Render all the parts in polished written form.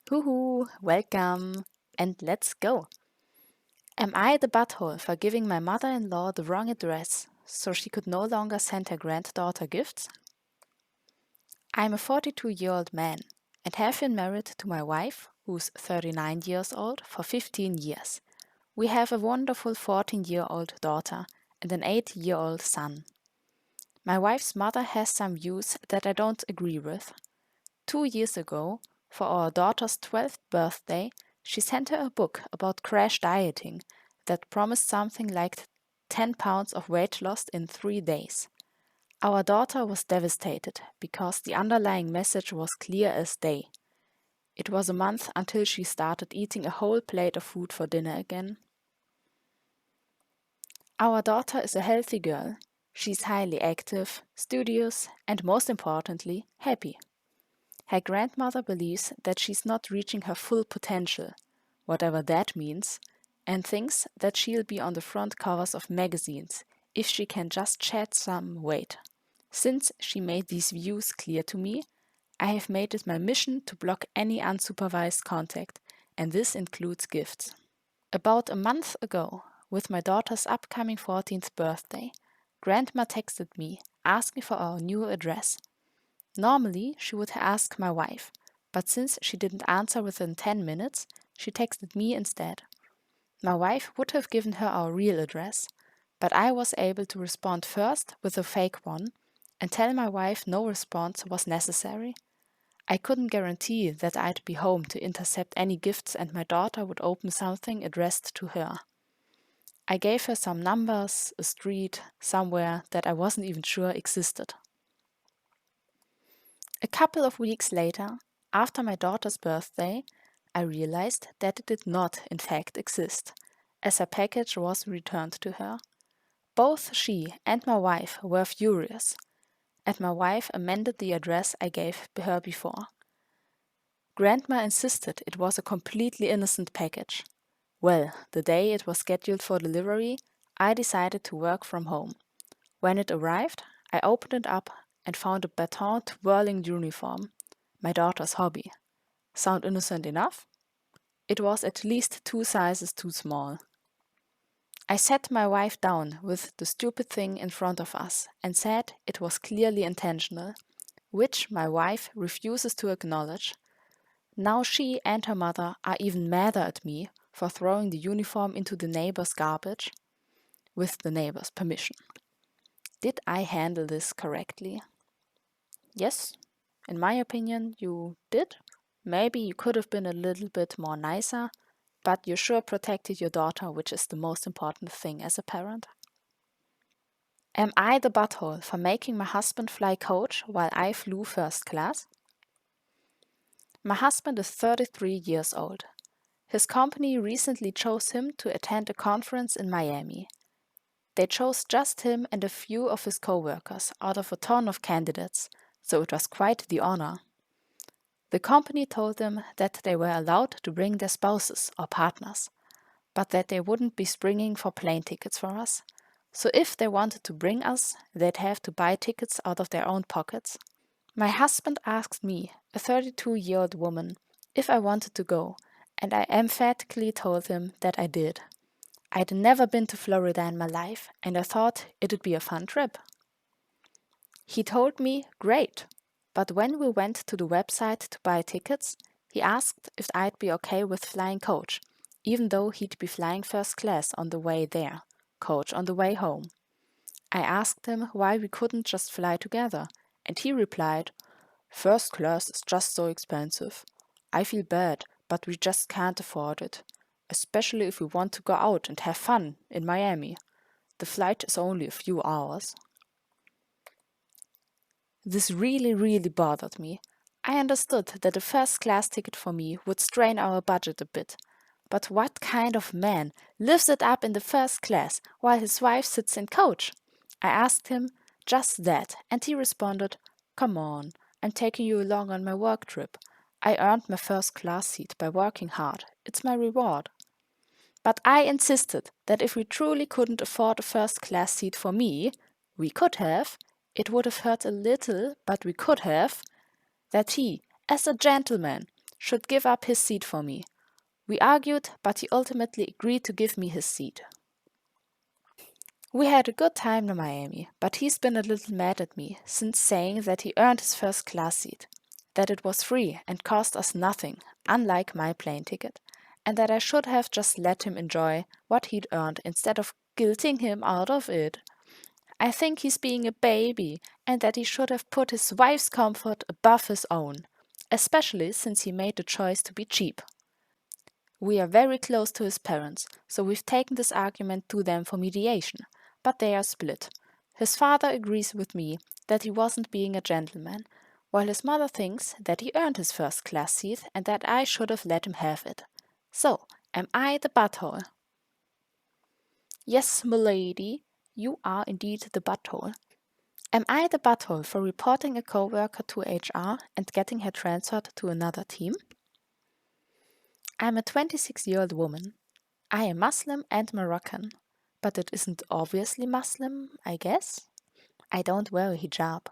Hoo-hoo, welcome, and let's go. Am I the butthole for giving my mother-in-law the wrong address so she could no longer send her granddaughter gifts? I'm a 42-year-old man and have been married to my wife, who's 39 years old, for 15 years. We have a wonderful 14-year-old daughter and an 8-year-old son. My wife's mother has some views that I don't agree with. 2 years ago, for our daughter's 12th birthday, she sent her a book about crash dieting that promised something like 10 pounds of weight loss in 3 days. Our daughter was devastated because the underlying message was clear as day. It was a month until she started eating a whole plate of food for dinner again. Our daughter is a healthy girl. She's highly active, studious, and most importantly, happy. Her grandmother believes that she's not reaching her full potential, whatever that means, and thinks that she'll be on the front covers of magazines if she can just shed some weight. Since she made these views clear to me, I have made it my mission to block any unsupervised contact, and this includes gifts. About a month ago, with my daughter's upcoming 14th birthday, Grandma texted me asking for our new address. Normally, she would ask my wife, but since she didn't answer within 10 minutes, she texted me instead. My wife would have given her our real address, but I was able to respond first with a fake one and tell my wife no response was necessary. I couldn't guarantee that I'd be home to intercept any gifts and my daughter would open something addressed to her. I gave her some numbers, a street, somewhere that I wasn't even sure existed. A couple of weeks later, after my daughter's birthday, I realized that it did not, in fact, exist, as her package was returned to her. Both she and my wife were furious, and my wife amended the address I gave her before. Grandma insisted it was a completely innocent package. Well, the day it was scheduled for delivery, I decided to work from home. When it arrived, I opened it up and found a baton twirling uniform, my daughter's hobby. Sound innocent enough? It was at least 2 sizes too small. I sat my wife down with the stupid thing in front of us and said it was clearly intentional, which my wife refuses to acknowledge. Now she and her mother are even madder at me for throwing the uniform into the neighbor's garbage with the neighbor's permission. Did I handle this correctly? Yes, in my opinion, you did. Maybe you could have been a little bit more nicer, but you sure protected your daughter, which is the most important thing as a parent. Am I the butthole for making my husband fly coach while I flew first class? My husband is 33 years old. His company recently chose him to attend a conference in Miami. They chose just him and a few of his co-workers out of a ton of candidates, so it was quite the honor. The company told them that they were allowed to bring their spouses or partners, but that they wouldn't be springing for plane tickets for us. So if they wanted to bring us, they'd have to buy tickets out of their own pockets. My husband asked me, a 32-year-old woman, if I wanted to go, and I emphatically told him that I did. I'd never been to Florida in my life, and I thought it'd be a fun trip. He told me, great, but when we went to the website to buy tickets, he asked if I'd be okay with flying coach, even though he'd be flying first class on the way there, coach on the way home. I asked him why we couldn't just fly together, and he replied, "First class is just so expensive. I feel bad, but we just can't afford it, especially if we want to go out and have fun in Miami. The flight is only a few hours." This really bothered me. I understood that a first-class ticket for me would strain our budget a bit. But what kind of man lives it up in the first class while his wife sits in coach? I asked him just that, and he responded, "Come on, I'm taking you along on my work trip. I earned my first-class seat by working hard. It's my reward." But I insisted that if we truly couldn't afford a first-class seat for me, we could have. It would have hurt a little, but we could have. That he, as a gentleman, should give up his seat for me. We argued, but he ultimately agreed to give me his seat. We had a good time in Miami, but he's been a little mad at me since saying that he earned his first class seat, that it was free and cost us nothing, unlike my plane ticket, and that I should have just let him enjoy what he'd earned instead of guilting him out of it. I think he's being a baby and that he should have put his wife's comfort above his own, especially since he made the choice to be cheap. We are very close to his parents, so we've taken this argument to them for mediation, but they are split. His father agrees with me that he wasn't being a gentleman, while his mother thinks that he earned his first class seat and that I should have let him have it. So, am I the butthole? Yes, milady, you are indeed the butthole. Am I the butthole for reporting a coworker to HR and getting her transferred to another team? I'm a 26-year-old woman. I am Muslim and Moroccan, but it isn't obviously Muslim, I guess. I don't wear a hijab.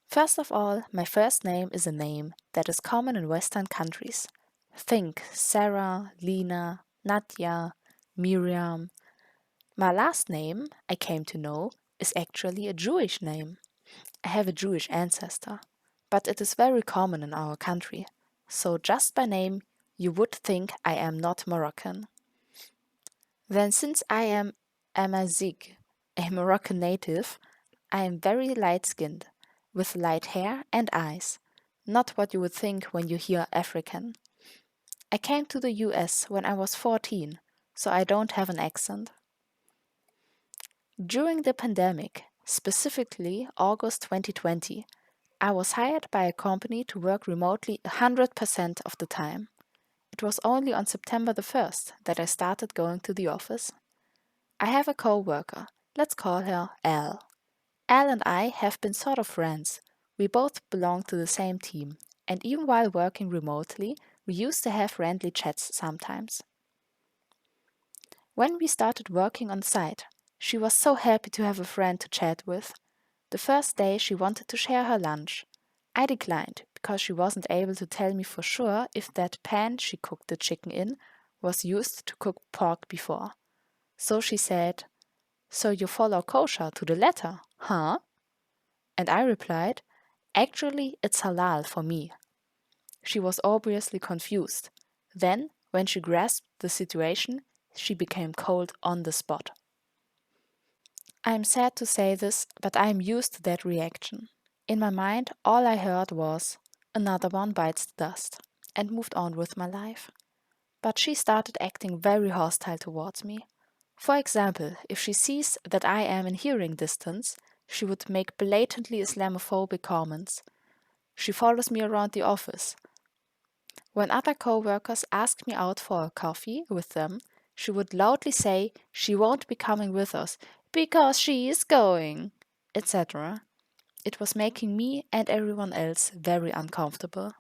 First of all, my first name is a name that is common in Western countries. Think Sarah, Lena, Nadia, Miriam. My last name, I came to know, is actually a Jewish name. I have a Jewish ancestor, but it is very common in our country, so just by name you would think I am not Moroccan. Then since I am Amazigh, a Moroccan native, I am very light-skinned, with light hair and eyes, not what you would think when you hear African. I came to the US when I was 14, so I don't have an accent. During the pandemic, specifically August 2020, I was hired by a company to work remotely 100% of the time. It was only on September the 1st that I started going to the office. I have a co-worker, let's call her Al. Al and I have been sort of friends. We both belong to the same team, and even while working remotely, we used to have friendly chats sometimes. When we started working on site, she was so happy to have a friend to chat with. The first day she wanted to share her lunch. I declined because she wasn't able to tell me for sure if that pan she cooked the chicken in was used to cook pork before. So she said, "So you follow kosher to the letter, huh?" And I replied, "Actually, it's halal for me." She was obviously confused. Then, when she grasped the situation, she became cold on the spot. I'm sad to say this, but I am used to that reaction. In my mind, all I heard was, "Another one bites the dust," and moved on with my life. But she started acting very hostile towards me. For example, if she sees that I am in hearing distance, she would make blatantly Islamophobic comments. She follows me around the office. When other co-workers ask me out for a coffee with them, she would loudly say she won't be coming with us because she is going, etc. It was making me and everyone else very uncomfortable.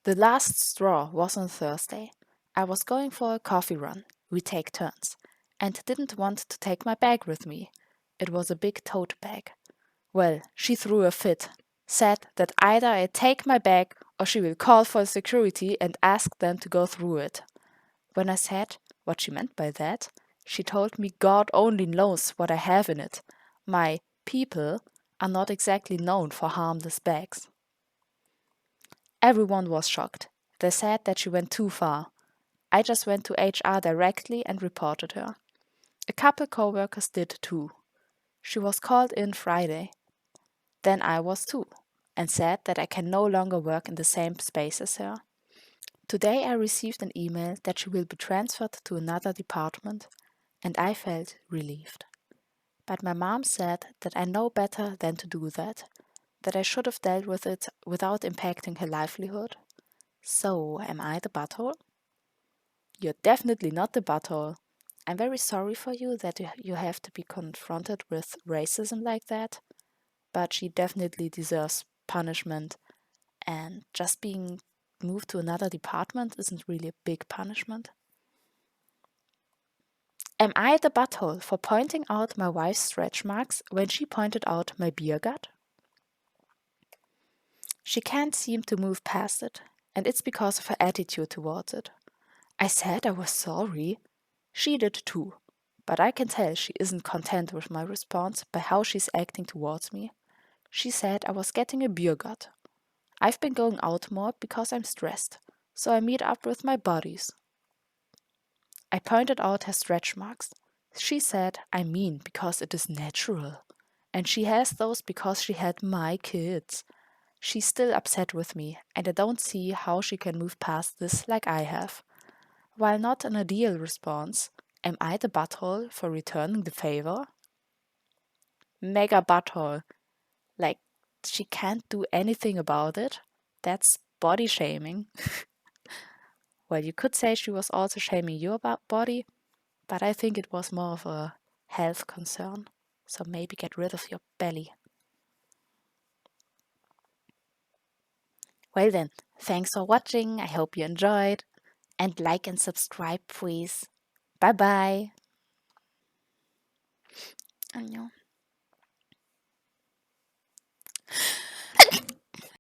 The last straw was on Thursday. I was going for a coffee run, we take turns, and didn't want to take my bag with me. It was a big tote bag. Well, she threw a fit, said that either I take my bag or she will call for security and ask them to go through it. When I said what she meant by that, she told me God only knows what I have in it. My people are not exactly known for harmless bags. Everyone was shocked. They said that she went too far. I just went to HR directly and reported her. A couple co-workers did too. She was called in Friday. Then I was too, and said that I can no longer work in the same space as her. Today I received an email that she will be transferred to another department, and I felt relieved. But my mom said that I know better than to do that I should have dealt with it without impacting her livelihood. So, am I the butthole? You're definitely not the butthole. I'm very sorry for you that you have to be confronted with racism like that, but she definitely deserves punishment, and just being moved to another department isn't really a big punishment. Am I the butthole for pointing out my wife's stretch marks when she pointed out my beer gut? She can't seem to move past it, and it's because of her attitude towards it. I said I was sorry. She did too, but I can tell she isn't content with my response by how she's acting towards me. She said I was getting a beer gut. I've been going out more because I'm stressed, so I meet up with my buddies. I pointed out her stretch marks. She said I mean because it is natural, and she has those because she had my kids. She's still upset with me, and I don't see how she can move past this like I have. While not an ideal response, am I the butthole for returning the favor? Mega butthole. Like, she can't do anything about it? That's body shaming. Well, you could say she was also shaming your body, but I think it was more of a health concern. So maybe get rid of your belly. Well then, thanks for watching. I hope you enjoyed. And like and subscribe, please. Bye bye. Annyeong.